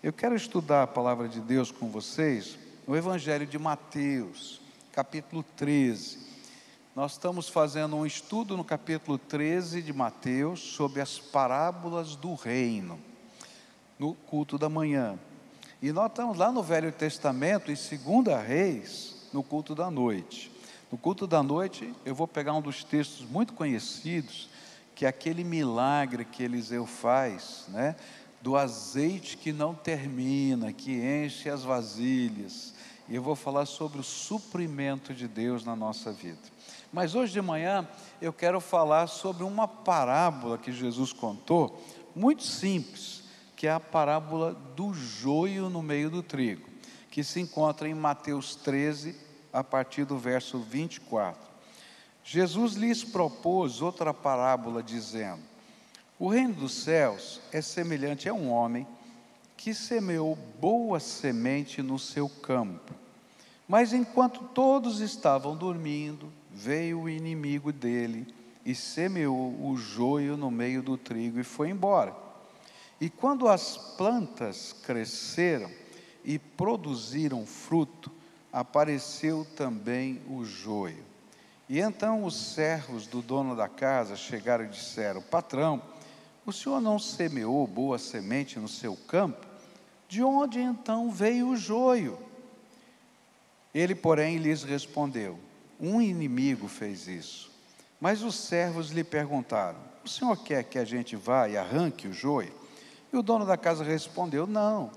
Eu quero estudar a palavra de Deus com vocês no Evangelho de Mateus, capítulo 13. Nós estamos fazendo um estudo no capítulo 13 de Mateus sobre as parábolas do reino, no culto da manhã. E nós estamos lá no Velho Testamento, em 2 Reis, no culto da noite. No culto da noite, eu vou pegar um dos textos muito conhecidos, que é aquele milagre que Eliseu faz, né? Do azeite que não termina, que enche as vasilhas. E eu vou falar sobre o suprimento de Deus na nossa vida. Mas hoje de manhã eu quero falar sobre uma parábola que Jesus contou, muito simples, que é a parábola do joio no meio do trigo, que se encontra em Mateus 13, a partir do verso 24. Jesus lhes propôs outra parábola, dizendo: o reino dos céus é semelhante a um homem que semeou boa semente no seu campo. Mas enquanto todos estavam dormindo, veio o inimigo dele e semeou o joio no meio do trigo e foi embora. E quando as plantas cresceram e produziram fruto, apareceu também o joio. E então os servos do dono da casa chegaram e disseram: patrão, o senhor não semeou boa semente no seu campo? De onde então veio o joio? Ele, porém, lhes respondeu: um inimigo fez isso. Mas os servos lhe perguntaram: o senhor quer que a gente vá e arranque o joio? E o dono da casa respondeu: não,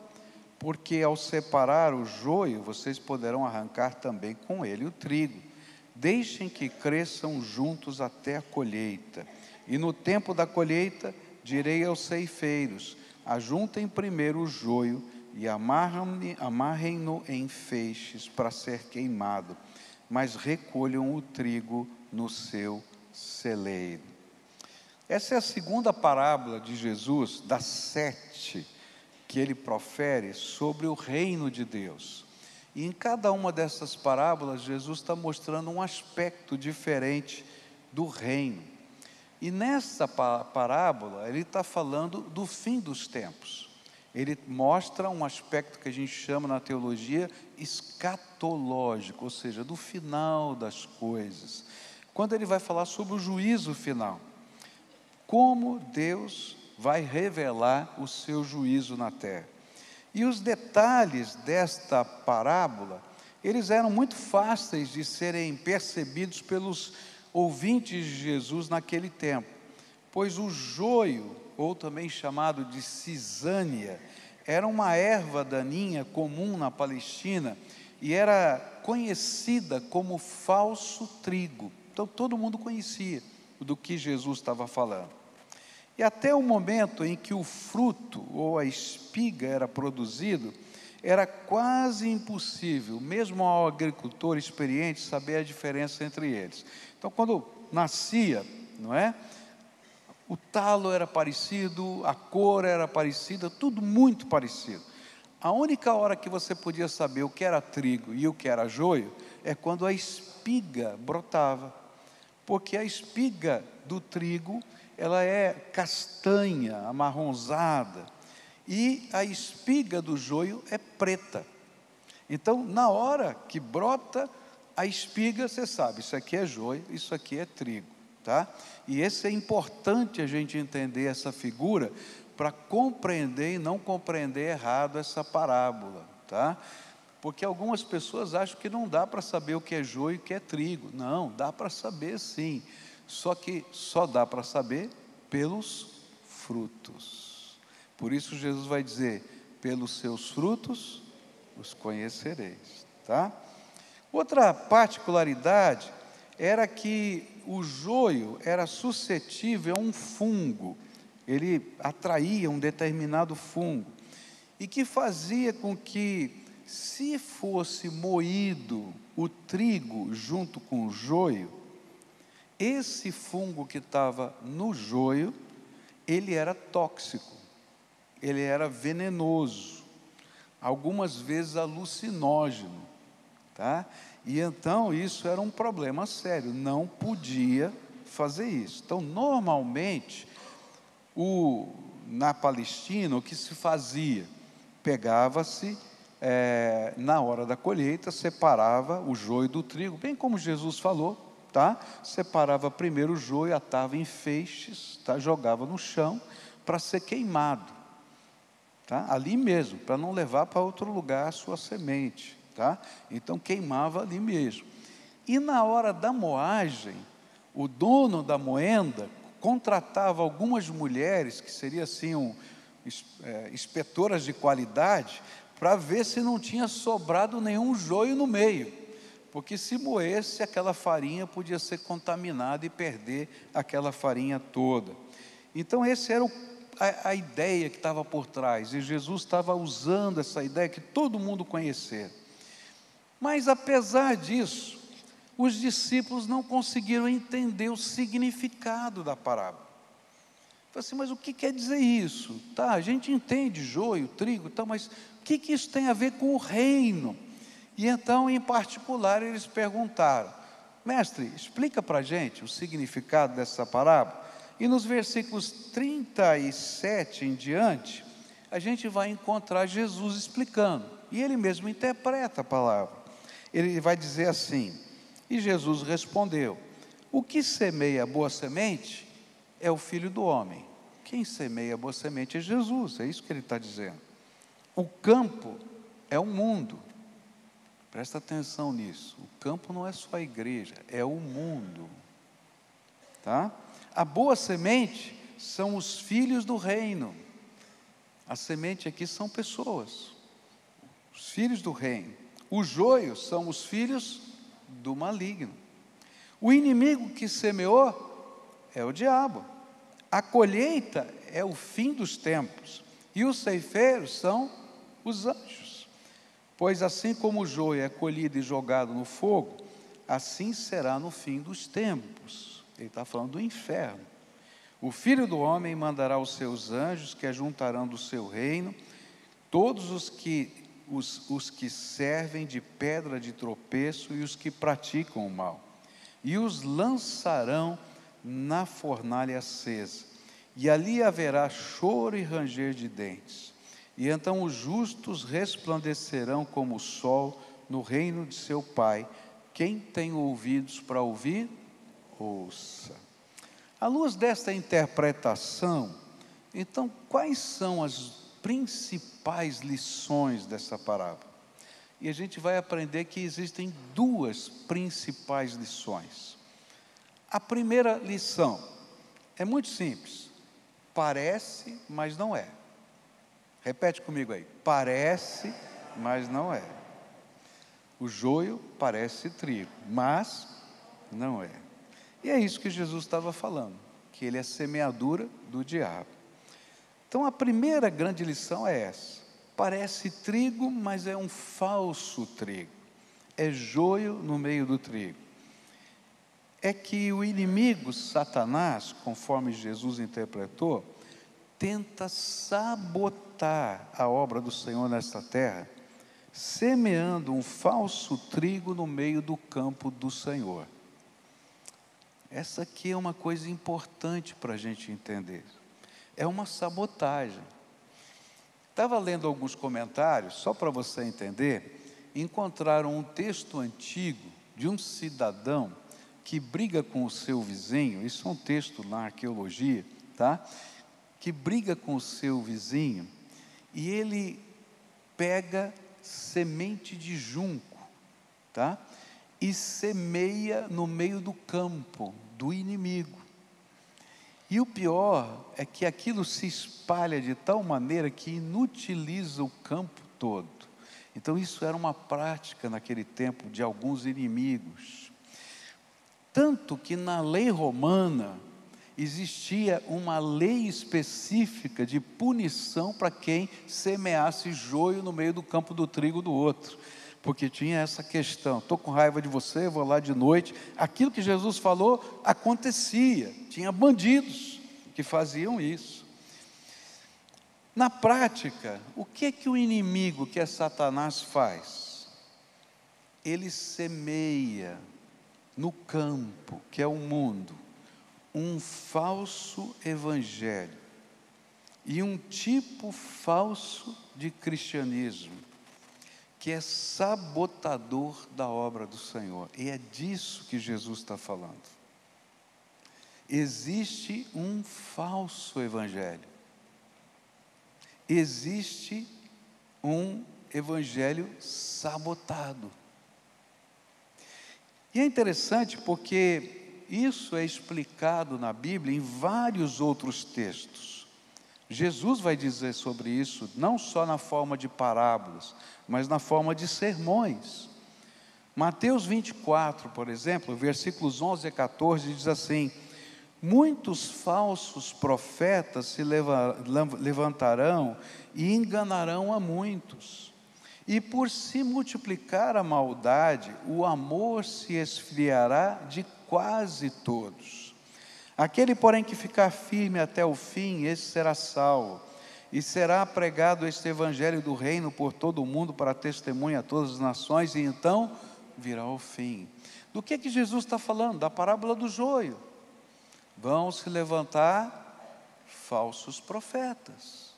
porque ao separar o joio, vocês poderão arrancar também com ele o trigo. Deixem que cresçam juntos até a colheita. E no tempo da colheita, direi aos ceifeiros: ajuntem primeiro o joio e amarrem-no em feixes para ser queimado, mas recolham o trigo no seu celeiro. Essa é a segunda parábola de Jesus, das 7 que ele profere sobre o reino de Deus. E em cada uma dessas parábolas, Jesus está mostrando um aspecto diferente do reino. E nessa parábola, ele está falando do fim dos tempos. Ele mostra um aspecto que a gente chama na teologia escatológico, ou seja, do final das coisas. Quando ele vai falar sobre o juízo final, como Deus vai revelar o seu juízo na terra. E os detalhes desta parábola, eles eram muito fáceis de serem percebidos pelos ouvintes de Jesus naquele tempo, pois o joio, ou também chamado de cisânia, era uma erva daninha comum na Palestina e era conhecida como falso trigo. Então todo mundo conhecia do que Jesus estava falando. E até o momento em que o fruto ou a espiga era produzido, era quase impossível, mesmo ao agricultor experiente, saber a diferença entre eles. Então, quando nascia, não é? O talo era parecido, a cor era parecida, tudo muito parecido. A única hora que você podia saber o que era trigo e o que era joio, é quando a espiga brotava. Porque a espiga do trigo, ela é castanha, amarronzada, e a espiga do joio é preta. Então, na hora que brota a espiga, você sabe, isso aqui é joio, isso aqui é trigo, tá? E esse é importante a gente entender essa figura, para compreender e não compreender errado essa parábola, tá? Porque algumas pessoas acham que não dá para saber o que é joio e o que é trigo. Não, dá para saber sim, só que só dá para saber pelos frutos. Por isso Jesus vai dizer: pelos seus frutos os conhecereis, tá? Outra particularidade era que o joio era suscetível a um fungo, ele atraía um determinado fungo, e que fazia com que, se fosse moído o trigo junto com o joio, esse fungo que estava no joio, ele era tóxico, ele era venenoso, algumas vezes alucinógeno, tá? E então isso era um problema sério, não podia fazer isso. Então, normalmente, na Palestina, o que se fazia? pegava-se, na hora da colheita, separava o joio do trigo, bem como Jesus falou, tá? Separava primeiro o joio, atava em feixes, tá? Jogava no chão para ser queimado, tá? Ali mesmo, para não levar para outro lugar a sua semente, tá? Então queimava ali mesmo. E na hora da moagem, o dono da moenda contratava algumas mulheres, que seriam assim, inspetoras de qualidade, para ver se não tinha sobrado nenhum joio no meio, porque se moesse, aquela farinha podia ser contaminada e perder aquela farinha toda. Então essa era a ideia que estava por trás, e Jesus estava usando essa ideia que todo mundo conhecia. Mas apesar disso, os discípulos não conseguiram entender o significado da parábola. Falei assim, mas o que quer dizer isso? Tá, a gente entende joio, trigo, tá, mas o que isso tem a ver com o reino? E então, em particular, eles perguntaram, mestre, explica para a gente o significado dessa parábola. E nos versículos 37 em diante, a gente vai encontrar Jesus explicando, e ele mesmo interpreta a palavra. Ele vai dizer assim, e Jesus respondeu, o que semeia a boa semente é o Filho do Homem. Quem semeia a boa semente é Jesus, é isso que ele está dizendo. O campo é o mundo, presta atenção nisso, o campo não é só a igreja, é o mundo, tá? A boa semente são os filhos do reino, a semente aqui são pessoas, os filhos do reino. O joio são os filhos do maligno. O inimigo que semeou é o diabo. A colheita é o fim dos tempos, e os ceifeiros são os anjos. Pois assim como o joio é colhido e jogado no fogo, assim será no fim dos tempos. Ele está falando do inferno. O Filho do Homem mandará os seus anjos, que ajuntarão do seu reino todos os que servem de pedra de tropeço e os que praticam o mal, e os lançarão na fornalha acesa, e ali haverá choro e ranger de dentes. E então os justos resplandecerão como o sol no reino de seu Pai. Quem tem ouvidos para ouvir, ouça. À luz desta interpretação, então, quais são as principais lições dessa parábola? E a gente vai aprender que existem duas principais lições. A primeira lição é muito simples. Parece, mas não é. Repete comigo aí. Parece, mas não é. O joio parece trigo, mas não é. E é isso que Jesus estava falando, que ele é semeadura do diabo. Então a primeira grande lição é essa. Parece trigo, mas é um falso trigo. É joio no meio do trigo. É que o inimigo, Satanás, conforme Jesus interpretou, tenta sabotar a obra do Senhor nesta terra, semeando um falso trigo no meio do campo do Senhor. Essa aqui é uma coisa importante para a gente entender. É uma sabotagem. Estava lendo alguns comentários, só para você entender, encontraram um texto antigo de um cidadão que briga com o seu vizinho, isso é um texto na arqueologia, tá? Que briga com o seu vizinho, e ele pega semente de junco, tá? E semeia no meio do campo do inimigo. E o pior é que aquilo se espalha de tal maneira que inutiliza o campo todo. Então isso era uma prática naquele tempo de alguns inimigos. Tanto que na lei romana existia uma lei específica de punição para quem semeasse joio no meio do campo do trigo do outro. Porque tinha essa questão, estou com raiva de você, vou lá de noite. Aquilo que Jesus falou acontecia, tinha bandidos que faziam isso. Na prática, o que o inimigo, que é Satanás, faz? Ele semeia no campo, que é o mundo, um falso evangelho. e um tipo falso de cristianismo, que é sabotador da obra do Senhor. E é disso que Jesus está falando. Existe um falso evangelho. Existe um evangelho sabotado. E é interessante porque isso é explicado na Bíblia em vários outros textos. Jesus vai dizer sobre isso, não só na forma de parábolas, mas na forma de sermões. Mateus 24, por exemplo, versículos 11 a 14, diz assim: muitos falsos profetas se levantarão e enganarão a muitos. E por se multiplicar a maldade, o amor se esfriará de quase todos. Aquele, porém, que ficar firme até o fim, esse será salvo. E será pregado este evangelho do reino por todo o mundo para testemunha a todas as nações, e então virá o fim. Do que Jesus está falando? Da parábola do joio. Vão se levantar falsos profetas,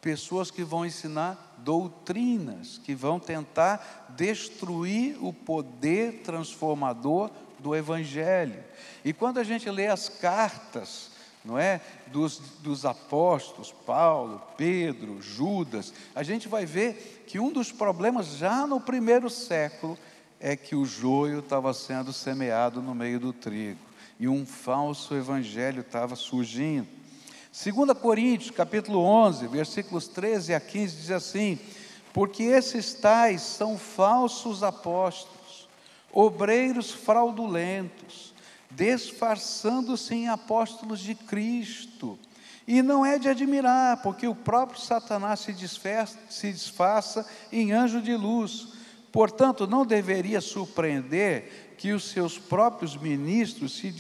pessoas que vão ensinar doutrinas, que vão tentar destruir o poder transformador do Evangelho. E quando a gente lê as cartas, não é, dos apóstolos, Paulo, Pedro, Judas, a gente vai ver que um dos problemas já no primeiro século é que o joio estava sendo semeado no meio do trigo, e um falso evangelho estava surgindo. 2 Coríntios, capítulo 11, versículos 13 a 15, diz assim: porque esses tais são falsos apóstolos, obreiros fraudulentos, disfarçando-se em apóstolos de Cristo. E não é de admirar, porque o próprio Satanás se disfarça em anjo de luz. Portanto, não deveria surpreender que os seus próprios ministros se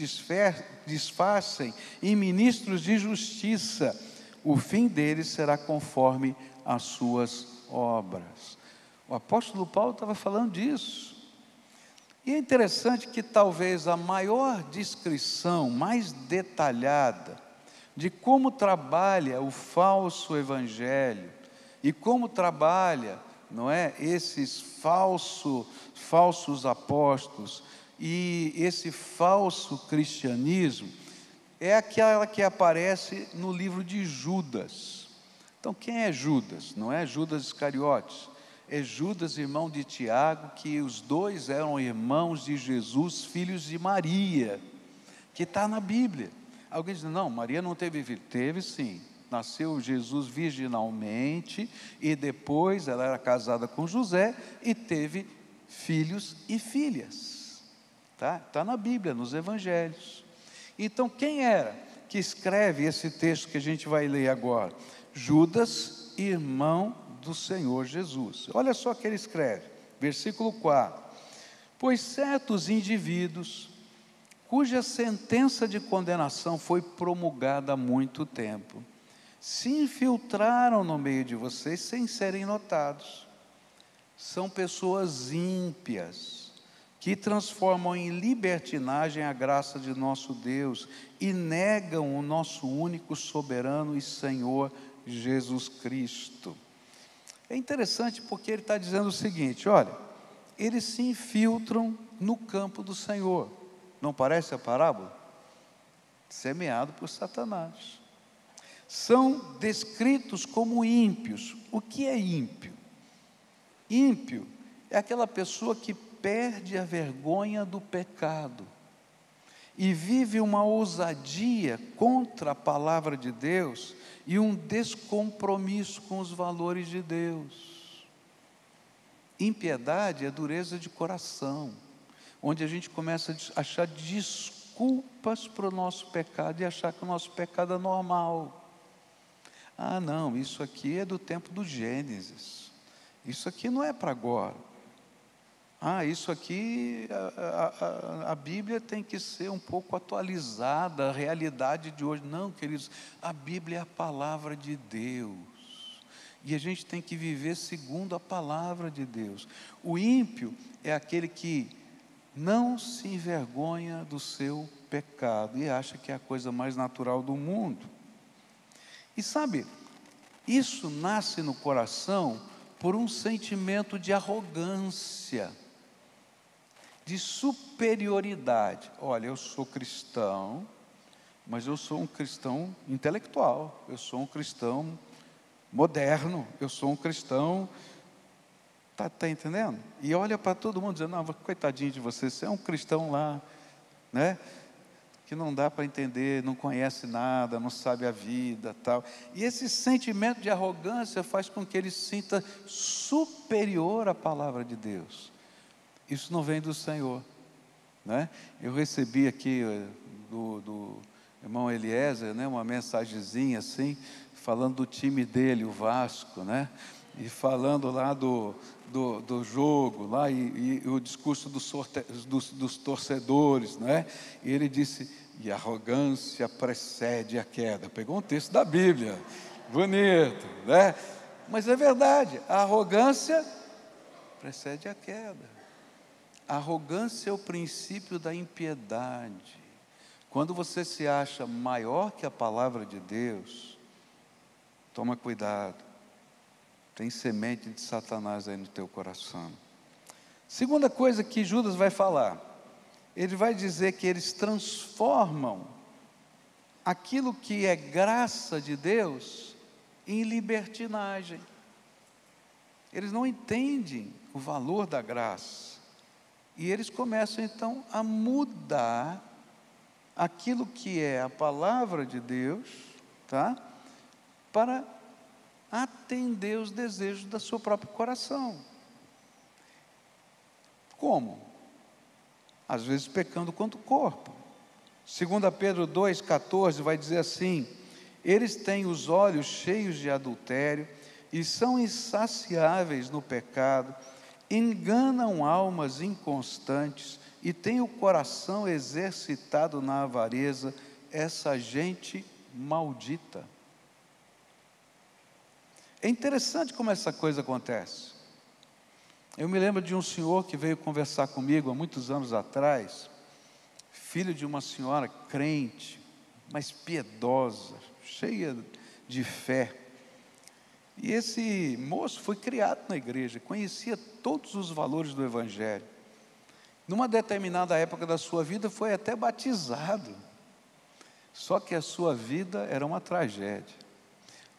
disfarcem em ministros de justiça. O fim deles será conforme as suas obras. O apóstolo Paulo estava falando disso. E é interessante que talvez a maior descrição, mais detalhada, de como trabalha o falso evangelho, e como trabalha, não é, esses falsos apóstolos, e esse falso cristianismo, é aquela que aparece no livro de Judas. Então, quem é Judas? Não é Judas Iscariotes, é Judas, irmão de Tiago, que os dois eram irmãos de Jesus, filhos de Maria, que está na Bíblia. Alguém diz, não, Maria não teve filho. Teve sim, nasceu Jesus virginalmente, e depois ela era casada com José, e teve filhos e filhas. Está na Bíblia, nos Evangelhos. Então, quem era que escreve esse texto que a gente vai ler agora? Judas, irmão do Senhor Jesus. Olha só o que ele escreve, versículo 4: pois certos indivíduos, cuja sentença de condenação foi promulgada há muito tempo, se infiltraram no meio de vocês sem serem notados. São pessoas ímpias, que transformam em libertinagem a graça de nosso Deus, e negam o nosso único soberano e Senhor Jesus Cristo. É interessante porque ele está dizendo o seguinte, olha, eles se infiltram no campo do Senhor. Não parece a parábola? Semeado por Satanás. São descritos como ímpios. O que é ímpio? Ímpio é aquela pessoa que perde a vergonha do pecado e vive uma ousadia contra a palavra de Deus e um descompromisso com os valores de Deus. Impiedade é dureza de coração, onde a gente começa a achar desculpas para o nosso pecado e achar que o nosso pecado é normal. Ah, não, isso aqui é do tempo do Gênesis, isso aqui não é para agora. Ah, isso aqui, a Bíblia tem que ser um pouco atualizada, a realidade de hoje. Não, queridos, a Bíblia é a palavra de Deus, e a gente tem que viver segundo a palavra de Deus. O ímpio é aquele que não se envergonha do seu pecado, e acha que é a coisa mais natural do mundo. E sabe, Isso nasce no coração por um sentimento de arrogância, de superioridade. Olha, eu sou cristão, mas eu sou um cristão intelectual, eu sou um cristão moderno, eu sou um cristão... Está entendendo? E olha para todo mundo dizendo, não, coitadinho de você é um cristão lá, né? Que não dá para entender, não conhece nada, não sabe a vida, tal. E esse sentimento de arrogância faz com que ele se sinta superior à palavra de Deus. Isso não vem do Senhor, né? Eu recebi aqui do irmão Eliezer, né, uma mensagenzinha assim, falando do time dele, o Vasco, né? E falando lá do jogo, lá, e o discurso dos torcedores, né? E ele disse, e a arrogância precede a queda. Pegou um texto da Bíblia, bonito, né? Mas é verdade, a arrogância precede a queda. A arrogância é o princípio da impiedade. Quando você se acha maior que a palavra de Deus, toma cuidado. Tem semente de Satanás aí no teu coração. Segunda coisa que Judas vai falar, ele vai dizer que eles transformam aquilo que é graça de Deus em libertinagem. Eles não entendem o valor da graça. E eles começam então a mudar aquilo que é a palavra de Deus, tá? Para atender os desejos do seu próprio coração. Como? Às vezes pecando contra o corpo. 2 Pedro 2,14 vai dizer assim, eles têm os olhos cheios de adultério e são insaciáveis no pecado, enganam almas inconstantes e têm o coração exercitado na avareza, essa gente maldita. É interessante como essa coisa acontece. Eu me lembro de um senhor que veio conversar comigo há muitos anos atrás, filho de uma senhora crente, mas piedosa, cheia de fé. E esse moço foi criado na igreja, conhecia todos os valores do Evangelho. Numa determinada época da sua vida foi até batizado. Só que a sua vida era uma tragédia.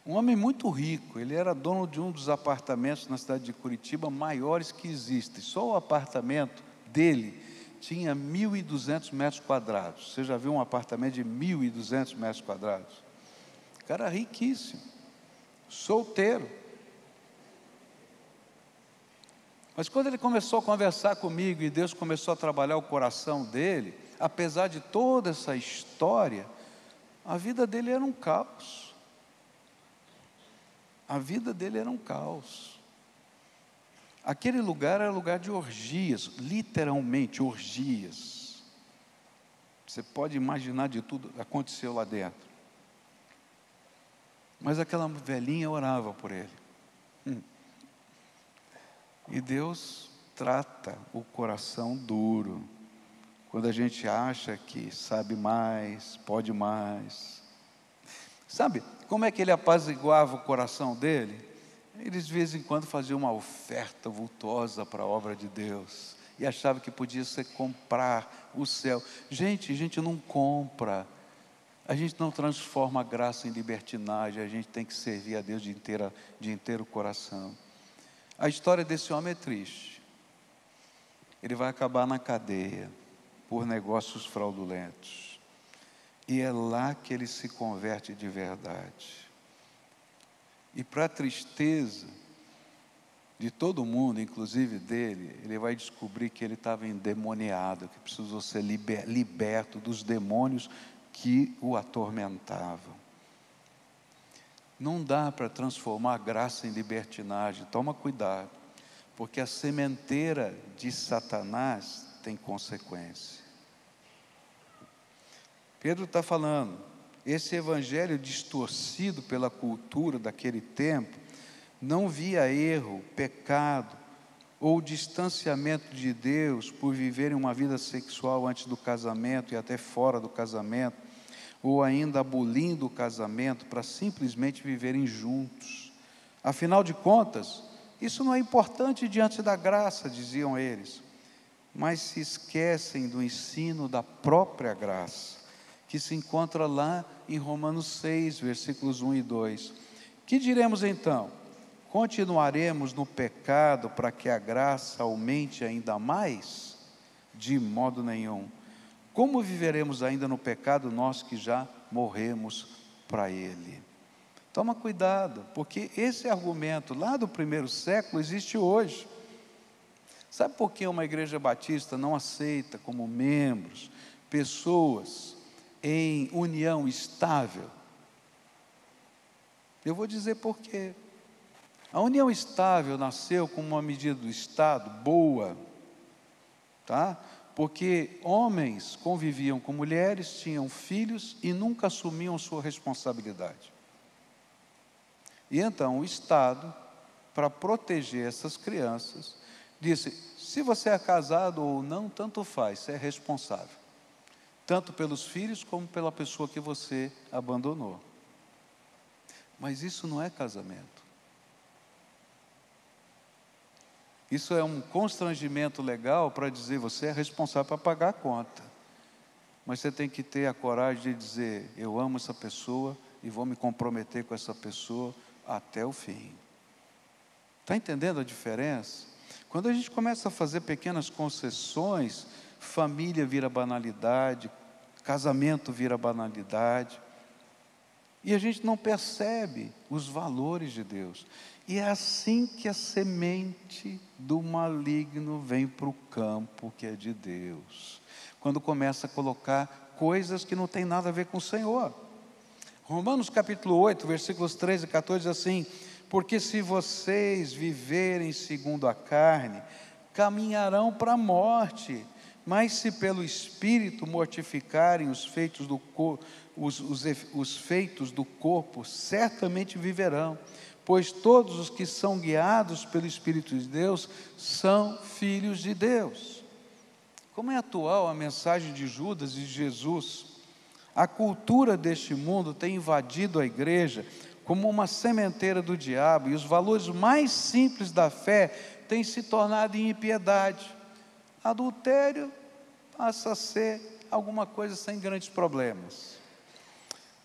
Um homem muito rico, ele era dono de um dos apartamentos na cidade de Curitiba maiores que existem. Só o apartamento dele tinha 1.200 metros quadrados. Você já viu um apartamento de 1.200 metros quadrados? O cara era riquíssimo, solteiro. Mas quando ele começou a conversar comigo e Deus começou a trabalhar o coração dele, apesar de toda essa história, a vida dele era um caos. A vida dele era um caos. Aquele lugar era lugar de orgias, literalmente orgias. Você pode imaginar de tudo que aconteceu lá dentro. Mas aquela velhinha orava por ele. E Deus trata o coração duro, quando a gente acha que sabe mais, pode mais. Sabe como é que ele apaziguava o coração dele? Eles de vez em quando faziam uma oferta vultosa para a obra de Deus, e achava que podia ser comprar o céu. Gente, a gente não compra, a gente não transforma a graça em libertinagem, a gente tem que servir a Deus de inteiro coração. A história desse homem é triste. Ele vai acabar na cadeia por negócios fraudulentos. E é lá que ele se converte de verdade. E para a tristeza de todo mundo, inclusive dele, ele vai descobrir que ele estava endemoniado, que precisou ser liberto dos demônios que o atormentavam. Não dá para transformar a graça em libertinagem. Toma cuidado, porque a sementeira de Satanás tem consequência. Pedro está falando, esse evangelho distorcido pela cultura daquele tempo, não via erro, pecado, ou distanciamento de Deus por viverem uma vida sexual antes do casamento e até fora do casamento, ou ainda abolindo o casamento para simplesmente viverem juntos. Afinal de contas, isso não é importante diante da graça, diziam eles, mas se esquecem do ensino da própria graça, que se encontra lá em Romanos 6, versículos 1 e 2. Que diremos então? Continuaremos no pecado para que a graça aumente ainda mais? De modo nenhum. Como viveremos ainda no pecado, nós que já morremos para ele? Toma cuidado, porque esse argumento lá do primeiro século existe hoje. Sabe por que uma igreja batista não aceita como membros pessoas em união estável? Eu vou dizer por quê. A união estável nasceu como uma medida do Estado boa, tá? Porque homens conviviam com mulheres, tinham filhos e nunca assumiam sua responsabilidade. E então o Estado, para proteger essas crianças, disse: se você é casado ou não, tanto faz, você é responsável, tanto pelos filhos como pela pessoa que você abandonou. Mas isso não é casamento. Isso é um constrangimento legal para dizer: você é responsável para pagar a conta. Mas você tem que ter a coragem de dizer: eu amo essa pessoa e vou me comprometer com essa pessoa até o fim. Está entendendo a diferença? Quando a gente começa a fazer pequenas concessões, família vira banalidade, casamento vira banalidade, e a gente não percebe os valores de Deus. E é assim que a semente do maligno vem para o campo que é de Deus, quando começa a colocar coisas que não tem nada a ver com o Senhor. Romanos capítulo 8, versículos 13 e 14 diz assim: porque se vocês viverem segundo a carne, caminharão para a morte, mas se pelo Espírito mortificarem os feitos do corpo, certamente viverão, pois todos os que são guiados pelo Espírito de Deus são filhos de Deus. Como é atual a mensagem de Judas e de Jesus? A cultura deste mundo tem invadido a igreja como uma sementeira do diabo, e os valores mais simples da fé têm se tornado em impiedade. Adultério passa a ser alguma coisa sem grandes problemas.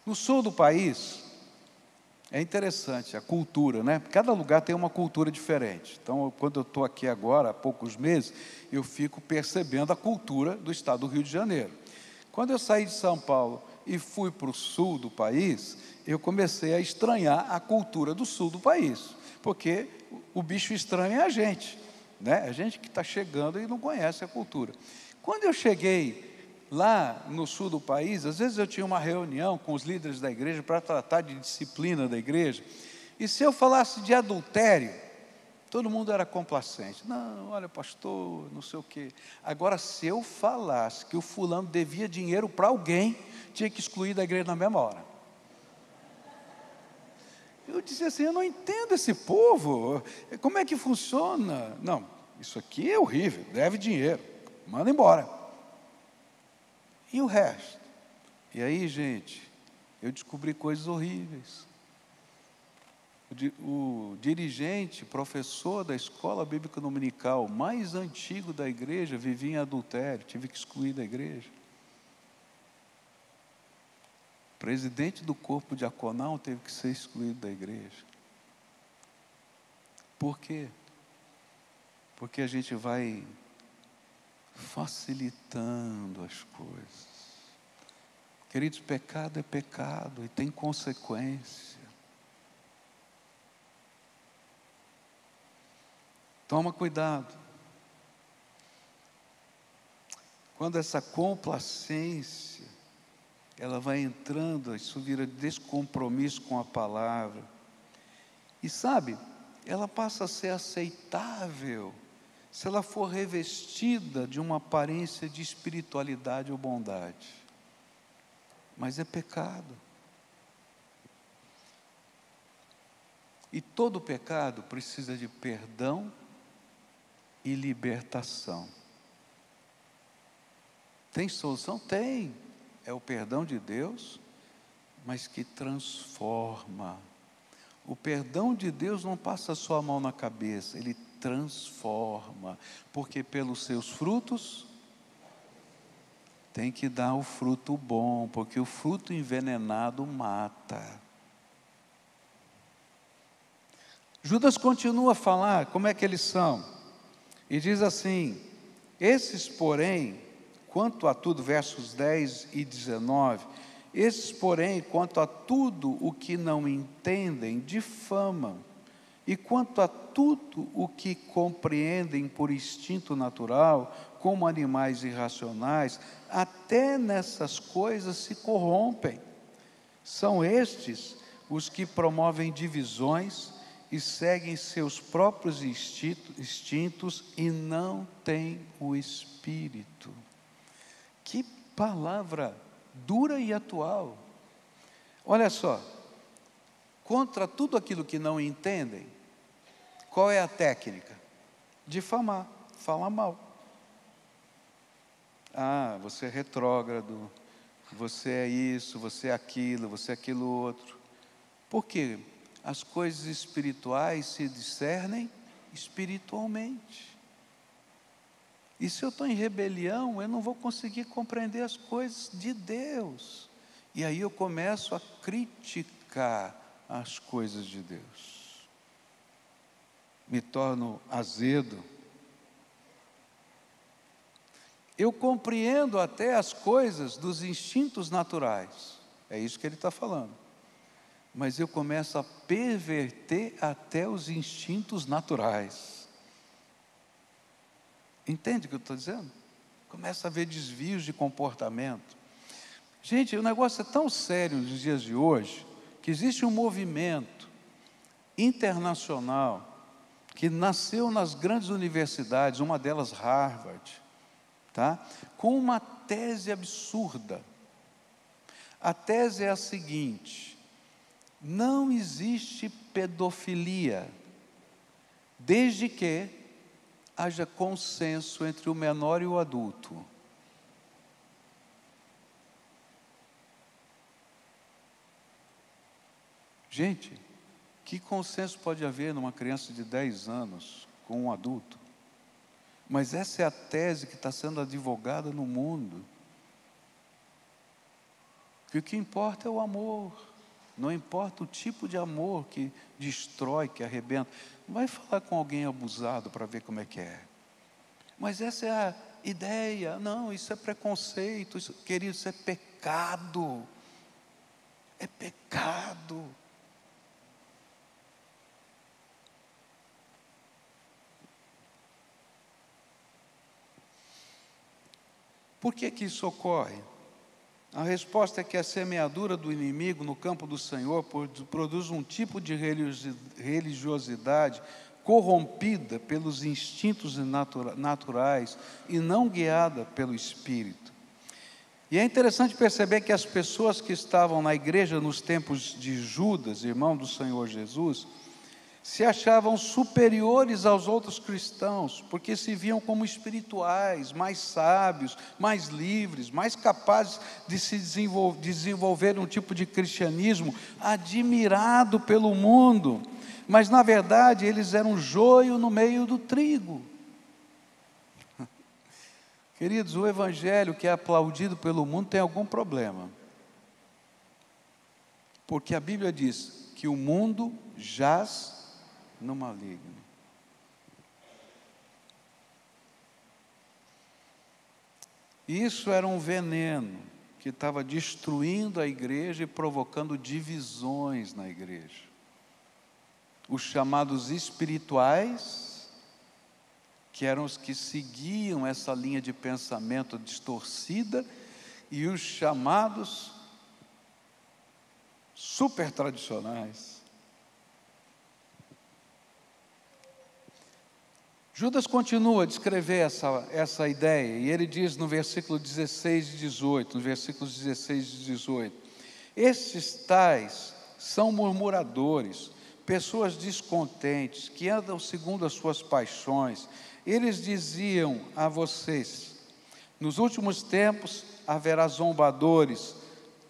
No sul do país, é interessante a cultura, né? Cada lugar tem uma cultura diferente. Então, quando eu estou aqui agora, há poucos meses, eu fico percebendo a cultura do estado do Rio de Janeiro. Quando eu saí de São Paulo e fui para o sul do país, eu comecei a estranhar a cultura do sul do país, porque o bicho estranho é a gente, né? A gente que está chegando e não conhece a cultura. Quando eu cheguei lá no sul do país, às vezes eu tinha uma reunião com os líderes da igreja para tratar de disciplina da igreja, e se eu falasse de adultério, todo mundo era complacente. Não, olha, pastor, não sei o quê. Agora, se eu falasse que o fulano devia dinheiro para alguém, tinha que excluir da igreja na mesma hora. Eu disse assim: eu não entendo esse povo, como é que funciona? Não, isso aqui é horrível, deve dinheiro, manda embora. E o resto? E aí, gente, eu descobri coisas horríveis. O dirigente, professor da escola bíblica dominical mais antigo da igreja vivia em adultério, tive que excluir da igreja. O presidente do corpo diaconal teve que ser excluído da igreja. Por quê? Porque a gente vai facilitando as coisas. Queridos, pecado é pecado e tem consequência. Toma cuidado. Quando essa complacência, ela vai entrando, isso vira descompromisso com a palavra. E sabe, ela passa a ser aceitável se ela for revestida de uma aparência de espiritualidade ou bondade. Mas é pecado. E todo pecado precisa de perdão e libertação. Tem solução? Tem. É o perdão de Deus, mas que transforma. O perdão de Deus não passa só a mão na cabeça, Ele transforma, porque pelos seus frutos tem que dar o fruto bom, porque o fruto envenenado mata. Judas continua a falar como é que eles são, e diz assim: esses, porém, quanto a tudo, versos 10 e 19, esses, porém, quanto a tudo o que não entendem, difamam, e quanto a tudo o que compreendem por instinto natural, como animais irracionais, até nessas coisas se corrompem. São estes os que promovem divisões e seguem seus próprios instintos e não têm o Espírito. Que palavra dura e atual. Olha só, contra tudo aquilo que não entendem, qual é a técnica? Difamar, falar mal. Ah, você é retrógrado, você é isso, você é aquilo outro. Por quê? As coisas espirituais se discernem espiritualmente. E se eu estou em rebelião, eu não vou conseguir compreender as coisas de Deus. E aí eu começo a criticar as coisas de Deus. Me torno azedo. Eu compreendo até as coisas dos instintos naturais. É isso que ele está falando. Mas eu começo a perverter até os instintos naturais. Entende o que eu estou dizendo? Começa a haver desvios de comportamento. Gente, o negócio é tão sério nos dias de hoje, que existe um movimento internacional que nasceu nas grandes universidades, uma delas Harvard, tá? Com uma tese absurda. A tese é a seguinte: não existe pedofilia, desde que haja consenso entre o menor e o adulto. Gente, que consenso pode haver numa criança de 10 anos com um adulto? Mas essa é a tese que está sendo advogada no mundo. Que o que importa é o amor. Não importa o tipo de amor que destrói, que arrebenta. Vai falar com alguém abusado para ver como é que é. Mas essa é a ideia. Não, isso é preconceito. Isso, querido, isso é pecado. É pecado. Por que que isso ocorre? A resposta é que a semeadura do inimigo no campo do Senhor produz um tipo de religiosidade corrompida pelos instintos naturais e não guiada pelo Espírito. E é interessante perceber que as pessoas que estavam na igreja nos tempos de Judas, irmão do Senhor Jesus, se achavam superiores aos outros cristãos, porque se viam como espirituais, mais sábios, mais livres, mais capazes de se desenvolver um tipo de cristianismo admirado pelo mundo, mas na verdade eles eram joio no meio do trigo. Queridos, o evangelho que é aplaudido pelo mundo tem algum problema, porque a Bíblia diz que o mundo jaz no maligno. Isso era um veneno que estava destruindo a igreja e provocando divisões na igreja. Os chamados espirituais, que eram os que seguiam essa linha de pensamento distorcida, e os chamados super tradicionais. Judas continua a descrever essa ideia, e ele diz no versículo 16 e 18, nos versículos 16 e 18, estes tais são murmuradores, pessoas descontentes, que andam segundo as suas paixões. Eles diziam a vocês: nos últimos tempos haverá zombadores,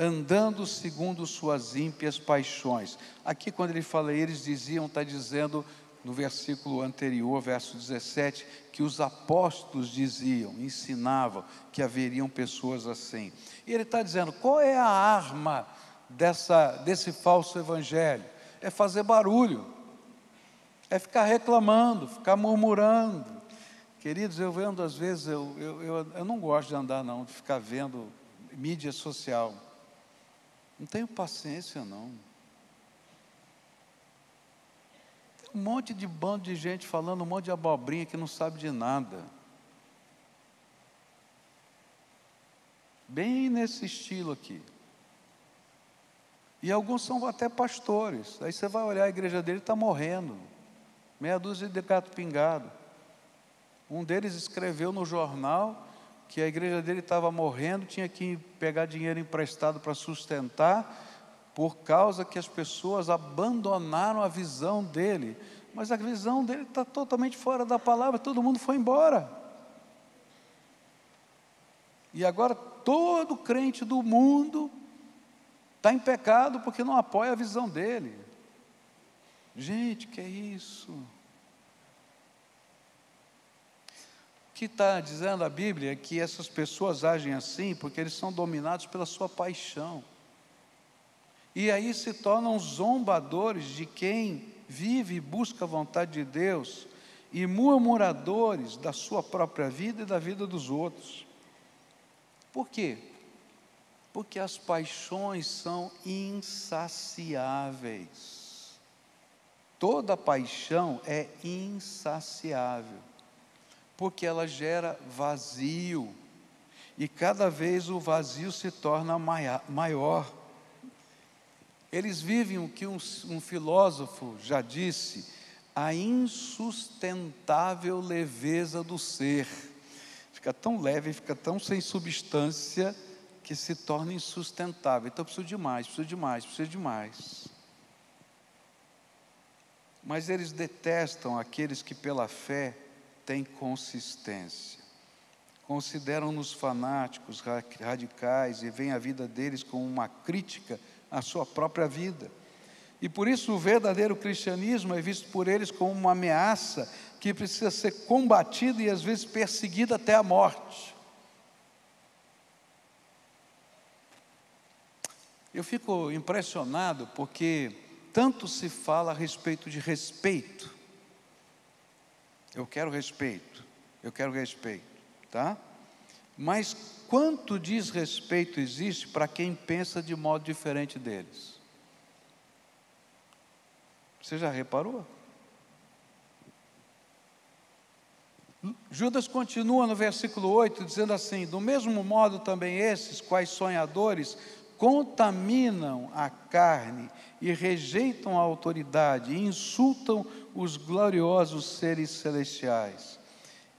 andando segundo suas ímpias paixões. Aqui, quando ele fala eles diziam, está dizendo no versículo anterior, verso 17, que os apóstolos diziam, ensinavam que haveriam pessoas assim. E ele está dizendo, qual é a arma desse falso evangelho? É fazer barulho, é ficar reclamando, ficar murmurando. Queridos, eu vendo às vezes, eu não gosto de andar não, de ficar vendo mídia social. Não tenho paciência não. Tem um monte de bando de gente falando um monte de abobrinha que não sabe de nada. Bem nesse estilo aqui. E alguns são até pastores. Aí você vai olhar, a igreja dele está morrendo. Meia dúzia de gato pingado. Um deles escreveu no jornal que a igreja dele estava morrendo, tinha que pegar dinheiro emprestado para sustentar, por causa que as pessoas abandonaram a visão dele. Mas a visão dele está totalmente fora da palavra, todo mundo foi embora. E agora todo crente do mundo está em pecado porque não apoia a visão dele. Gente, que é isso? O que está dizendo a Bíblia é que essas pessoas agem assim porque eles são dominados pela sua paixão. E aí se tornam zombadores de quem vive e busca a vontade de Deus e murmuradores da sua própria vida e da vida dos outros. Por quê? Porque as paixões são insaciáveis. Toda paixão é insaciável, porque ela gera vazio, e cada vez o vazio se torna maior. Eles vivem o que um filósofo já disse, a insustentável leveza do ser. Fica tão leve, fica tão sem substância, que se torna insustentável. Então preciso de mais, preciso de mais, preciso de mais. Mas eles detestam aqueles que pela fé têm consistência. Consideram-nos fanáticos, radicais, e veem a vida deles como uma crítica à sua própria vida. E por isso o verdadeiro cristianismo é visto por eles como uma ameaça que precisa ser combatida e às vezes perseguida até a morte. Eu fico impressionado porque tanto se fala a respeito de respeito. Eu quero respeito, tá? Mas quanto desrespeito existe para quem pensa de modo diferente deles? Você já reparou? Judas continua no versículo 8, dizendo assim, do mesmo modo também esses, quais sonhadores, contaminam a carne e rejeitam a autoridade, e insultam os gloriosos seres celestiais.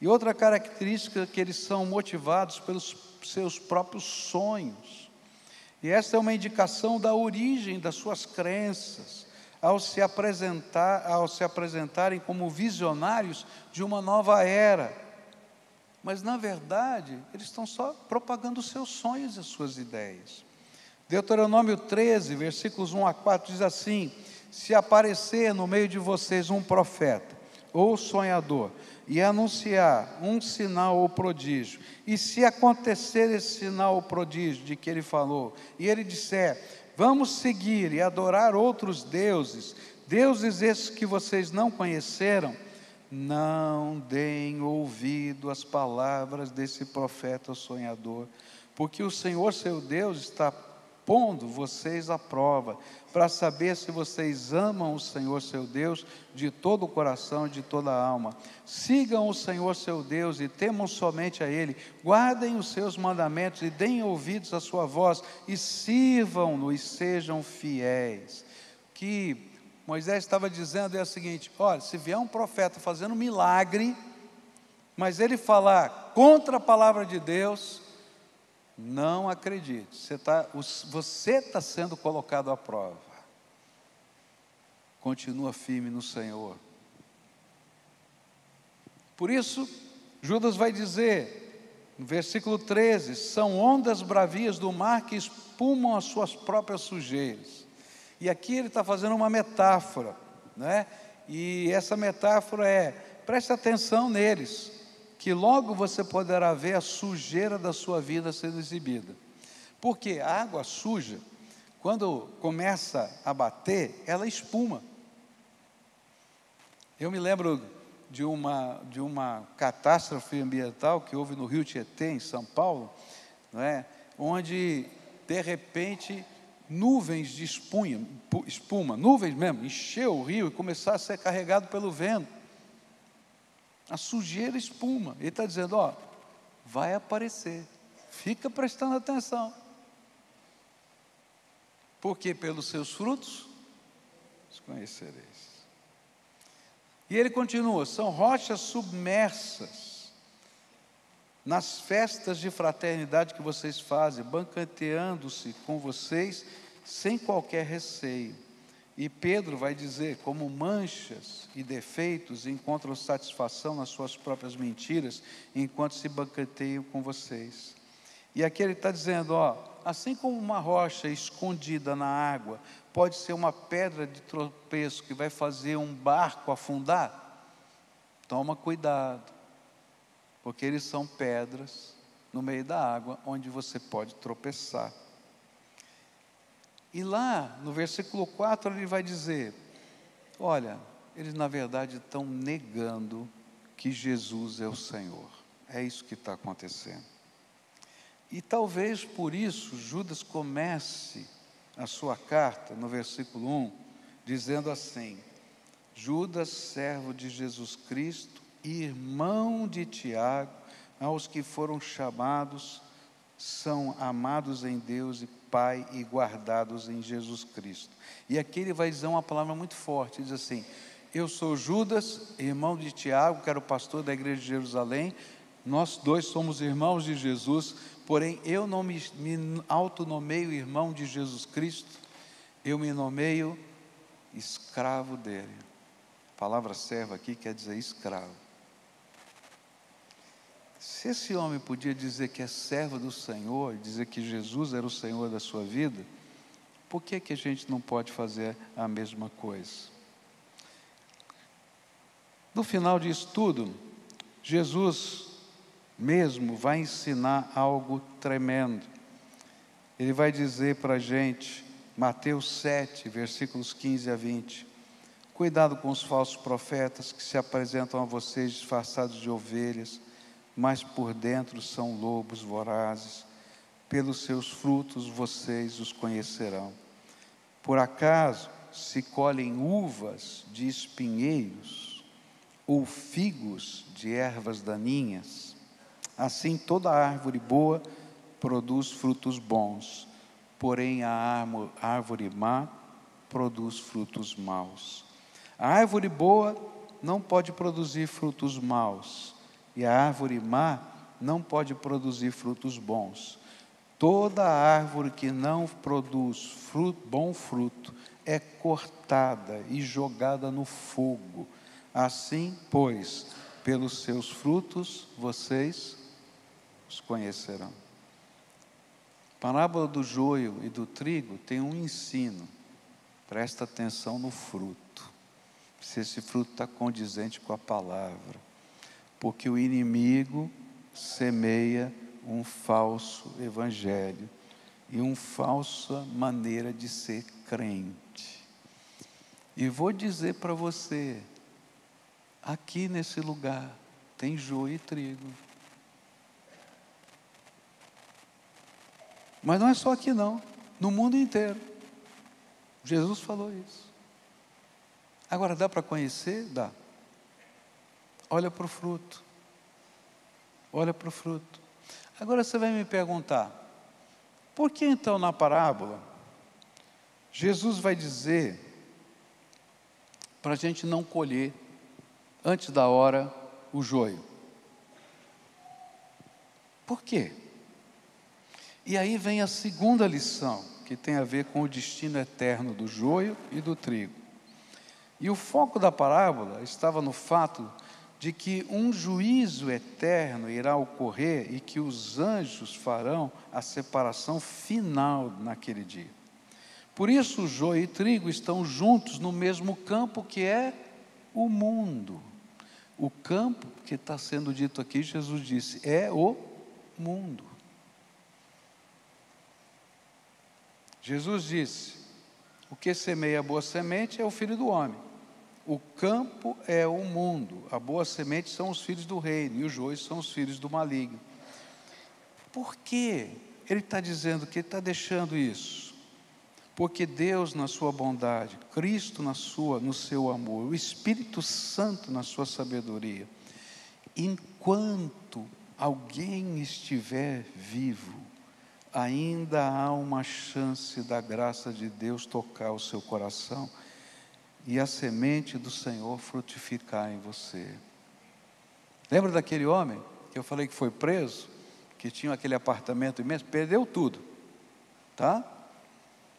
E outra característica é que eles são motivados pelos seus próprios sonhos. E esta é uma indicação da origem das suas crenças, ao se apresentarem como visionários de uma nova era. Mas, na verdade, eles estão só propagando os seus sonhos e as suas ideias. Deuteronômio 13, versículos 1 a 4, diz assim, se aparecer no meio de vocês um profeta ou sonhador, e anunciar um sinal ou prodígio, e se acontecer esse sinal ou prodígio de que ele falou, e ele disser, vamos seguir e adorar outros deuses, deuses esses que vocês não conheceram, não deem ouvido às palavras desse profeta ou sonhador, porque o Senhor seu Deus está pondo vocês à prova, para saber se vocês amam o Senhor seu Deus de todo o coração e de toda a alma. Sigam o Senhor seu Deus e temam somente a Ele, guardem os seus mandamentos e deem ouvidos à sua voz, e sirvam-no e sejam fiéis. O que Moisés estava dizendo é o seguinte, olha, se vier um profeta fazendo milagre, mas ele falar contra a palavra de Deus, não acredite, você está sendo colocado à prova. Continua firme no Senhor. Por isso, Judas vai dizer, no versículo 13, são ondas bravias do mar que espumam as suas próprias sujeiras. E aqui ele está fazendo uma metáfora, né? E essa metáfora é: preste atenção neles, que logo você poderá ver a sujeira da sua vida sendo exibida. Porque a água suja, quando começa a bater, ela espuma. Eu me lembro de uma catástrofe ambiental que houve no Rio Tietê, em São Paulo, não é? Onde, de repente, nuvens de espuma, nuvens mesmo, encheu o rio e começou a ser carregado pelo vento. A sujeira espuma. Ele está dizendo: ó, vai aparecer, fica prestando atenção. Porque pelos seus frutos os conhecereis. E ele continua: são rochas submersas nas festas de fraternidade que vocês fazem, banqueteando-se com vocês sem qualquer receio. E Pedro vai dizer: como manchas e defeitos encontram satisfação nas suas próprias mentiras, enquanto se banqueteiam com vocês. E aqui ele está dizendo: ó, assim como uma rocha escondida na água pode ser uma pedra de tropeço que vai fazer um barco afundar, toma cuidado, porque eles são pedras no meio da água, onde você pode tropeçar. E lá no versículo 4 ele vai dizer: olha, eles na verdade estão negando que Jesus é o Senhor. É isso que está acontecendo. E talvez por isso Judas comece a sua carta no versículo 1, dizendo assim: Judas, servo de Jesus Cristo, irmão de Tiago, aos que foram chamados, são amados em Deus e Pai e guardados em Jesus Cristo. E aqui ele vai dizer uma palavra muito forte, diz assim: eu sou Judas, irmão de Tiago, que era o pastor da igreja de Jerusalém, nós dois somos irmãos de Jesus, porém eu não me autonomeio irmão de Jesus Cristo, eu me nomeio escravo dele. A palavra servo aqui quer dizer escravo. Se esse homem podia dizer que é servo do Senhor, dizer que Jesus era o Senhor da sua vida, por que a gente não pode fazer a mesma coisa? No final disso tudo, Jesus mesmo vai ensinar algo tremendo. Ele vai dizer para a gente, Mateus 7, versículos 15 a 20, cuidado com os falsos profetas que se apresentam a vocês disfarçados de ovelhas, mas por dentro são lobos vorazes. Pelos seus frutos vocês os conhecerão. Por acaso se colhem uvas de espinheiros ou figos de ervas daninhas? Assim toda árvore boa produz frutos bons, porém a árvore má produz frutos maus. A árvore boa não pode produzir frutos maus, e a árvore má não pode produzir frutos bons. Toda árvore que não produz bom fruto é cortada e jogada no fogo. Assim, pois, pelos seus frutos vocês os conhecerão. A parábola do joio e do trigo tem um ensino. Presta atenção no fruto, se esse fruto está condizente com a palavra. Porque o inimigo semeia um falso evangelho e uma falsa maneira de ser crente. E vou dizer para você, aqui nesse lugar tem joio e trigo. Mas não é só aqui não, no mundo inteiro. Jesus falou isso. Agora, dá para conhecer? Dá. Olha para o fruto. Olha para o fruto. Agora você vai me perguntar, por que então na parábola, Jesus vai dizer para a gente não colher antes da hora o joio? Por quê? E aí vem a segunda lição, que tem a ver com o destino eterno do joio e do trigo. E o foco da parábola estava no fato de que um juízo eterno irá ocorrer e que os anjos farão a separação final naquele dia. Por isso, o joio e trigo estão juntos no mesmo campo, que é o mundo. O campo que está sendo dito aqui, Jesus disse, é o mundo. Jesus disse, o que semeia a boa semente é o Filho do Homem. O campo é o mundo, a boa semente são os filhos do reino, e os joios são os filhos do maligno. Por que ele está dizendo que ele está deixando isso? Porque Deus, na sua bondade, Cristo no seu amor, o Espírito Santo na sua sabedoria, enquanto alguém estiver vivo, ainda há uma chance da graça de Deus tocar o seu coração e a semente do Senhor frutificar em você. Lembra daquele homem que eu falei que foi preso, que tinha aquele apartamento imenso, perdeu tudo, tá?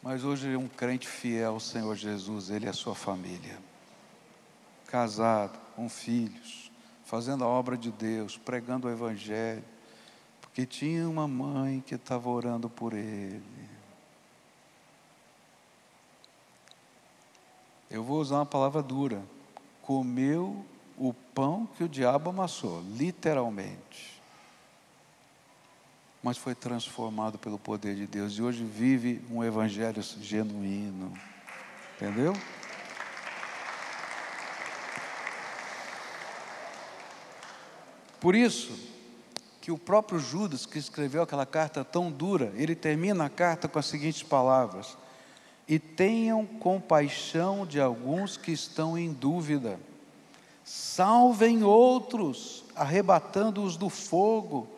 Mas hoje ele é um crente fiel ao Senhor Jesus, ele e a sua família, casado, com filhos, fazendo a obra de Deus, pregando o Evangelho, porque tinha uma mãe que estava orando por ele. Eu vou usar uma palavra dura, comeu o pão que o diabo amassou, literalmente, mas foi transformado pelo poder de Deus, e hoje vive um evangelho genuíno, entendeu? Por isso, que o próprio Judas, que escreveu aquela carta tão dura, ele termina a carta com as seguintes palavras: e tenham compaixão de alguns que estão em dúvida, salvem outros, arrebatando-os do fogo,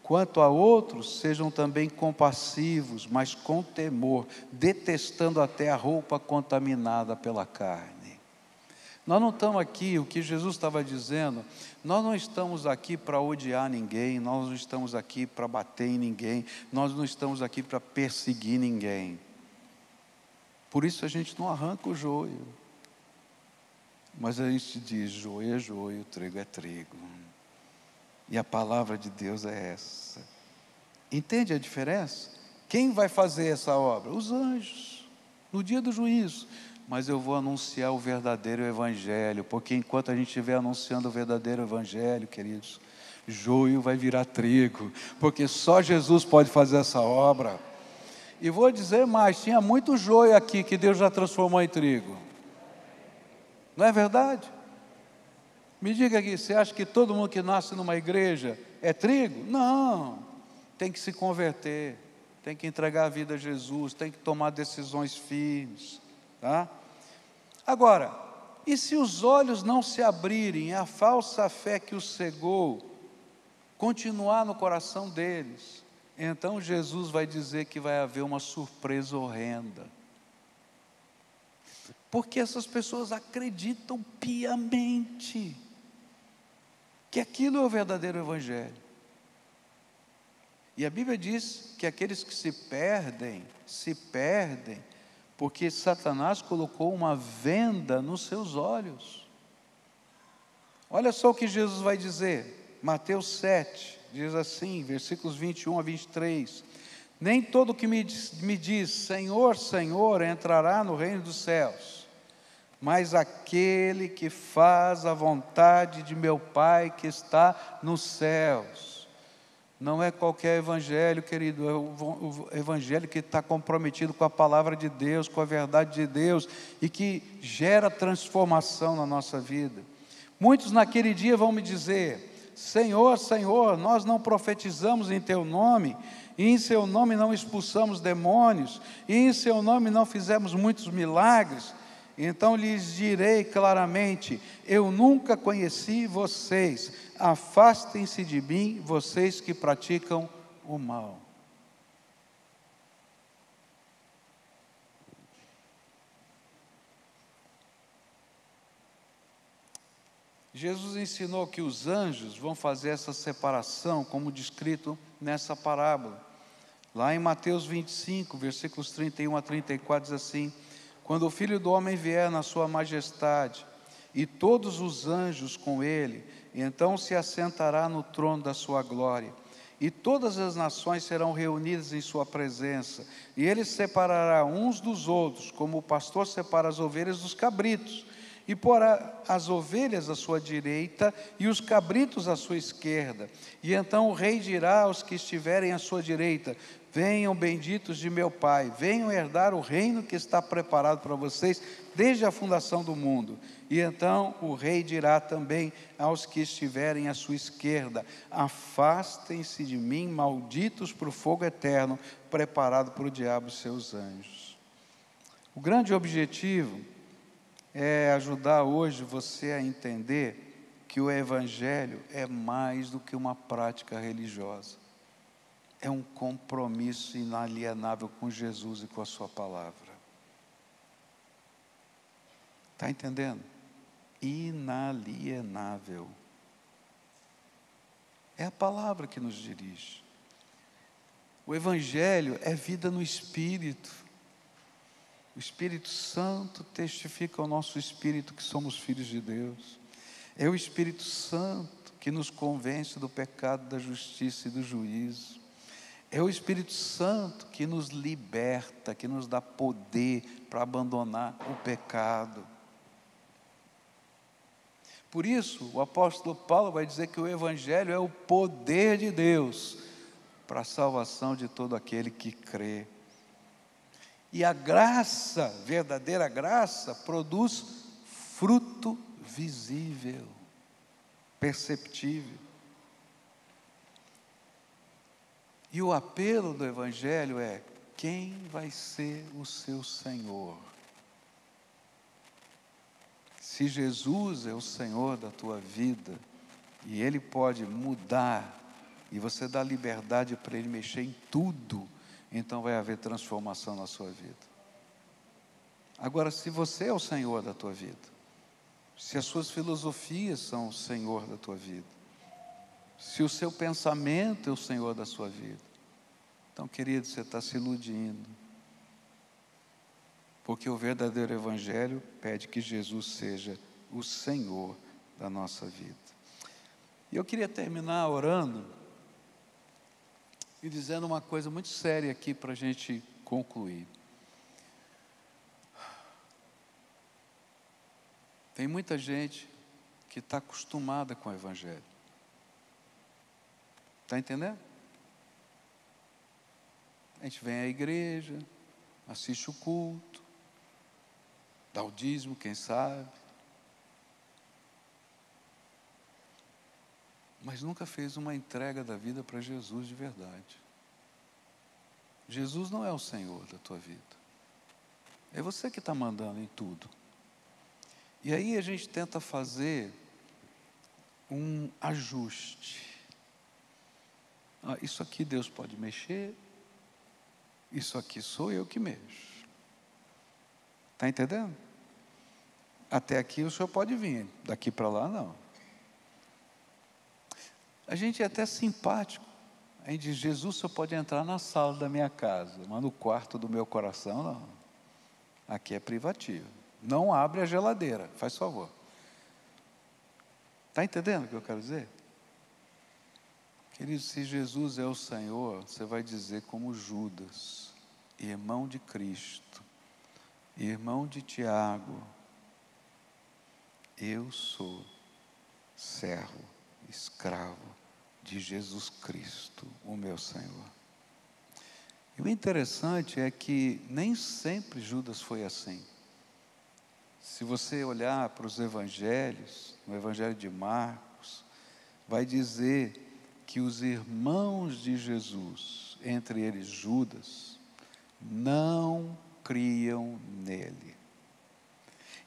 quanto a outros, sejam também compassivos, mas com temor, detestando até a roupa contaminada pela carne. Nós não estamos aqui, o que Jesus estava dizendo, nós não estamos aqui para odiar ninguém, nós não estamos aqui para bater em ninguém, nós não estamos aqui para perseguir ninguém. Por isso a gente não arranca o joio, mas a gente diz, joio é joio, trigo é trigo, e a palavra de Deus é essa. Entende a diferença? Quem vai fazer essa obra? Os anjos, no dia do juízo. Mas eu vou anunciar o verdadeiro evangelho, porque enquanto a gente estiver anunciando o verdadeiro evangelho, queridos, joio vai virar trigo, porque só Jesus pode fazer essa obra. E vou dizer mais, tinha muito joio aqui que Deus já transformou em trigo. Não é verdade? Me diga aqui, você acha que todo mundo que nasce numa igreja é trigo? Não, tem que se converter, tem que entregar a vida a Jesus, tem que tomar decisões firmes, tá? Agora, e se os olhos não se abrirem, a falsa fé que os cegou continuar no coração deles, então Jesus vai dizer que vai haver uma surpresa horrenda. Porque essas pessoas acreditam piamente que aquilo é o verdadeiro evangelho. E a Bíblia diz que aqueles que se perdem, porque Satanás colocou uma venda nos seus olhos. Olha só o que Jesus vai dizer, Mateus 7, diz assim, versículos 21 a 23, nem todo que me diz, Senhor, Senhor, entrará no reino dos céus, mas aquele que faz a vontade de meu Pai que está nos céus. Não é qualquer evangelho, querido, é o evangelho que está comprometido com a palavra de Deus, com a verdade de Deus, e que gera transformação na nossa vida. Muitos naquele dia vão me dizer, Senhor, Senhor, nós não profetizamos em Teu nome, e em Seu nome não expulsamos demônios, e em Seu nome não fizemos muitos milagres. Então lhes direi claramente, eu nunca conheci vocês, afastem-se de mim, vocês que praticam o mal. Jesus ensinou que os anjos vão fazer essa separação, como descrito nessa parábola. Lá em Mateus 25, versículos 31 a 34, diz assim, quando o Filho do Homem vier na sua majestade, e todos os anjos com ele, e então se assentará no trono da sua glória. E todas as nações serão reunidas em sua presença, e ele separará uns dos outros, como o pastor separa as ovelhas dos cabritos, e porá as ovelhas à sua direita e os cabritos à sua esquerda. E então o rei dirá aos que estiverem à sua direita: venham benditos de meu Pai, venham herdar o reino que está preparado para vocês desde a fundação do mundo. E então o rei dirá também aos que estiverem à sua esquerda: afastem-se de mim, malditos, para o fogo eterno, preparado para o diabo e seus anjos. O grande objetivo é ajudar hoje você a entender que o Evangelho é mais do que uma prática religiosa. É um compromisso inalienável com Jesus e com a sua palavra. Está entendendo? Inalienável. É a palavra que nos dirige. O Evangelho é vida no Espírito. O Espírito Santo testifica ao nosso espírito que somos filhos de Deus. É o Espírito Santo que nos convence do pecado, da justiça e do juízo. É o Espírito Santo que nos liberta, que nos dá poder para abandonar o pecado. Por isso, o apóstolo Paulo vai dizer que o Evangelho é o poder de Deus para a salvação de todo aquele que crê. E a graça, verdadeira graça, produz fruto visível, perceptível. E o apelo do Evangelho é: quem vai ser o seu Senhor? Se Jesus é o Senhor da tua vida, e Ele pode mudar, e você dá liberdade para Ele mexer em tudo, então vai haver transformação na sua vida. Agora, se você é o Senhor da tua vida, se as suas filosofias são o Senhor da tua vida, se o seu pensamento é o Senhor da sua vida, então, querido, você está se iludindo, porque o verdadeiro Evangelho pede que Jesus seja o Senhor da nossa vida. E eu queria terminar orando e dizendo uma coisa muito séria aqui para a gente concluir. Tem muita gente que está acostumada com o Evangelho. Está entendendo? A gente vem à igreja, assiste o culto, dá o dízimo, quem sabe, mas nunca fez uma entrega da vida para Jesus de verdade. Jesus não é o Senhor da tua vida. É você que está mandando em tudo. E aí a gente tenta fazer um ajuste. Isso aqui Deus pode mexer, isso aqui sou eu que mexo. Está entendendo? Até aqui o senhor pode vir, daqui para lá não. A gente é até simpático. A gente diz: Jesus, o senhor pode entrar na sala da minha casa, mas no quarto do meu coração não. Aqui é privativo. Não abre a geladeira, faz favor. Está entendendo o que eu quero dizer? Querido, se Jesus é o Senhor, você vai dizer como Judas, irmão de Cristo, irmão de Tiago: eu sou servo, escravo de Jesus Cristo, o meu Senhor. E o interessante é que nem sempre Judas foi assim. Se você olhar para os evangelhos, no Evangelho de Marcos, vai dizer que os irmãos de Jesus, entre eles Judas, não criam nele.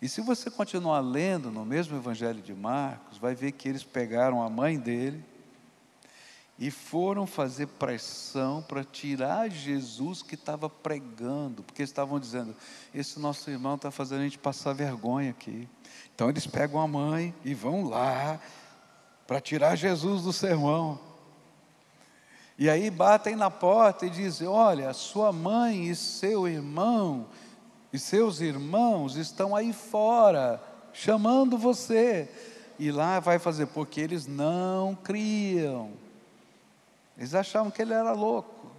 E se você continuar lendo no mesmo Evangelho de Marcos, vai ver que eles pegaram a mãe dele e foram fazer pressão para tirar Jesus que estava pregando, porque eles estavam dizendo: esse nosso irmão está fazendo a gente passar vergonha aqui. Então eles pegam a mãe e vão lá para tirar Jesus do sermão. E aí batem na porta e dizem: olha, sua mãe e seu irmão e seus irmãos estão aí fora chamando você. E lá vai fazer, porque eles não criam. Eles achavam que ele era louco.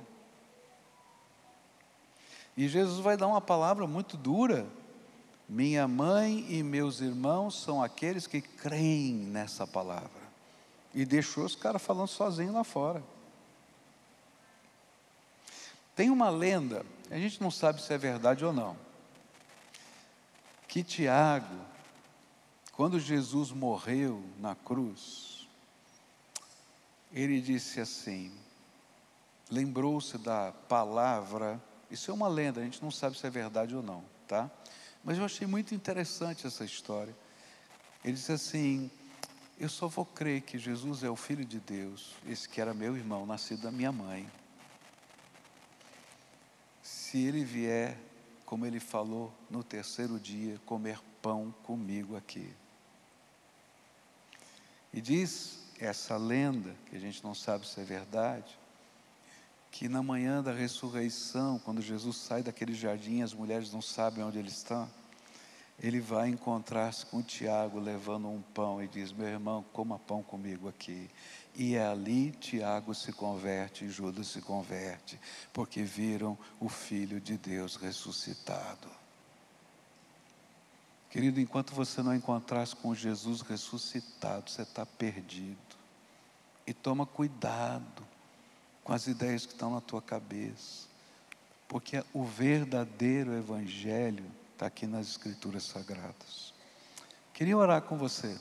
E Jesus vai dar uma palavra muito dura. Minha mãe e meus irmãos são aqueles que creem nessa palavra. E deixou os caras falando sozinhos lá fora. Tem uma lenda, a gente não sabe se é verdade ou não, que Tiago, quando Jesus morreu na cruz, ele disse assim, lembrou-se da palavra, isso é uma lenda, a gente não sabe se é verdade ou não, tá? Mas eu achei muito interessante essa história. Ele disse assim, eu só vou crer que Jesus é o Filho de Deus, esse que era meu irmão, nascido da minha mãe, se ele vier, como ele falou, no terceiro dia, comer pão comigo aqui. E diz essa lenda, que a gente não sabe se é verdade, que na manhã da ressurreição, quando Jesus sai daquele jardim, as mulheres não sabem onde ele está, ele vai encontrar-se com Tiago, levando um pão, e diz, meu irmão, coma pão comigo aqui. E é ali Tiago se converte, e Judas se converte, porque viram o Filho de Deus ressuscitado. Querido, enquanto você não encontrar-se com Jesus ressuscitado, você está perdido. E toma cuidado com as ideias que estão na tua cabeça, porque o verdadeiro evangelho está aqui nas Escrituras Sagradas. Queria orar com você.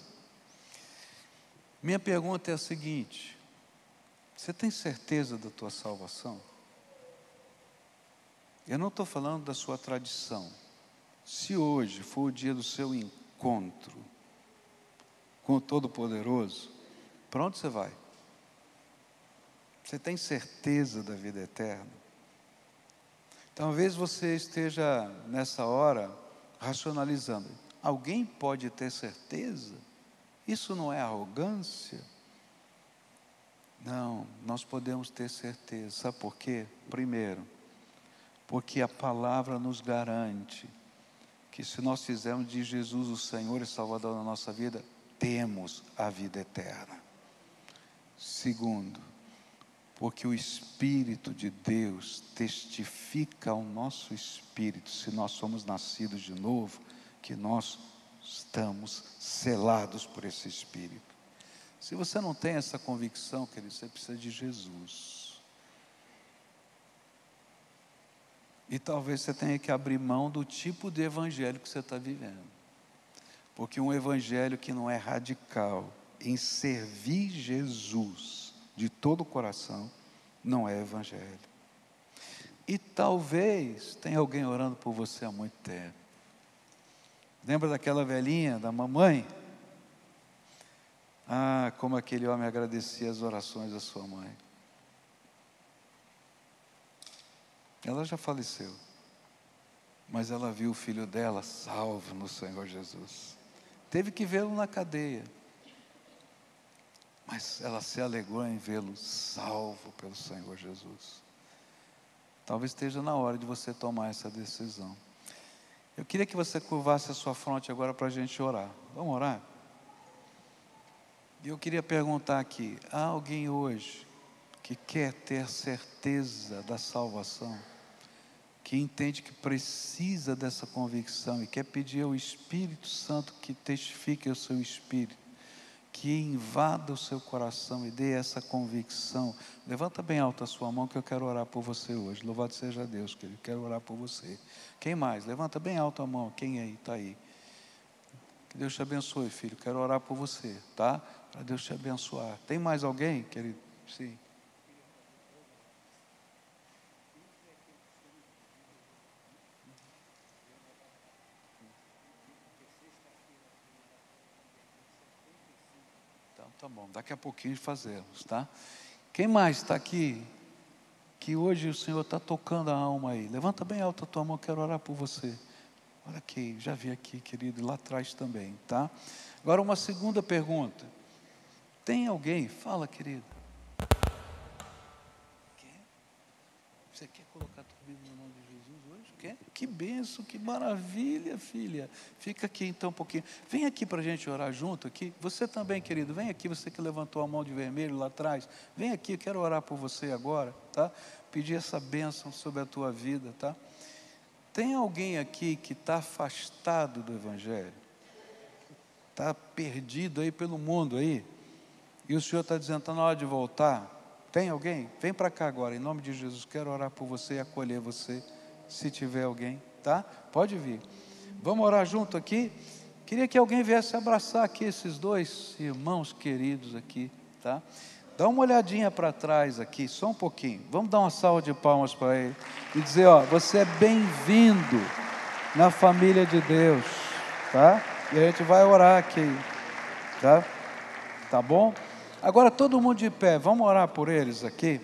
Minha pergunta é a seguinte: você tem certeza da tua salvação? Eu não estou falando da sua tradição. Se hoje for o dia do seu encontro com o Todo-Poderoso, para onde você vai? Você tem certeza da vida eterna? Talvez você esteja nessa hora racionalizando. Alguém pode ter certeza? Isso não é arrogância? Não, nós podemos ter certeza. Sabe por quê? Primeiro, porque a palavra nos garante que se nós fizermos de Jesus o Senhor e Salvador na nossa vida, temos a vida eterna. Segundo, porque o Espírito de Deus testifica ao nosso espírito, se nós somos nascidos de novo, que nós estamos selados por esse Espírito. Se você não tem essa convicção, querido, você precisa de Jesus. E talvez você tenha que abrir mão do tipo de evangelho que você está vivendo. Porque um evangelho que não é radical em servir Jesus de todo o coração, não é evangelho. E talvez tenha alguém orando por você há muito tempo. Lembra daquela velhinha, da mamãe? Ah, como aquele homem agradecia as orações da sua mãe. Ela já faleceu, mas ela viu o filho dela salvo no Senhor Jesus. Teve que vê-lo na cadeia, mas ela se alegrou em vê-lo salvo pelo Senhor Jesus. Talvez esteja na hora de você tomar essa decisão. Eu queria que você curvasse a sua fronte agora para a gente orar. Vamos orar? E eu queria perguntar aqui, há alguém hoje que quer ter certeza da salvação, que entende que precisa dessa convicção e quer pedir ao Espírito Santo que testifique ao seu espírito, que invada o seu coração e dê essa convicção? Levanta bem alto a sua mão que eu quero orar por você hoje. Louvado seja Deus, querido, quero orar por você. Quem mais? Levanta bem alto a mão, quem aí está aí? Que Deus te abençoe, filho, quero orar por você, tá? Para Deus te abençoar. Tem mais alguém, querido? Sim. Então, tá bom, daqui a pouquinho fazemos, tá? Quem mais está aqui, que hoje o Senhor está tocando a alma aí? Levanta bem alto a tua mão, quero orar por você. Olha aqui, já vi aqui, querido, e lá atrás também, tá? Agora uma segunda pergunta. Tem alguém? Fala, querido. Quer? Você quer colocar tua Bíblia no nome de Jesus hoje? Que benção, que maravilha, filha. Fica aqui então um pouquinho. Vem aqui para a gente orar junto aqui. Você também, querido, vem aqui, você que levantou a mão de vermelho lá atrás. Vem aqui, eu quero orar por você agora, tá? Pedir essa bênção sobre a tua vida, tá? Tem alguém aqui que está afastado do Evangelho? Está perdido aí pelo mundo aí? E o Senhor está dizendo, está na hora de voltar? Tem alguém? Vem para cá agora, em nome de Jesus, quero orar por você e acolher você, se tiver alguém, tá? Pode vir. Vamos orar junto aqui? Queria que alguém viesse abraçar aqui esses dois irmãos queridos aqui, tá? Dá uma olhadinha para trás aqui, só um pouquinho. Vamos dar uma salva de palmas para ele e dizer, ó, você é bem-vindo na família de Deus, tá? E a gente vai orar aqui, tá? Tá bom? Agora todo mundo de pé, vamos orar por eles aqui.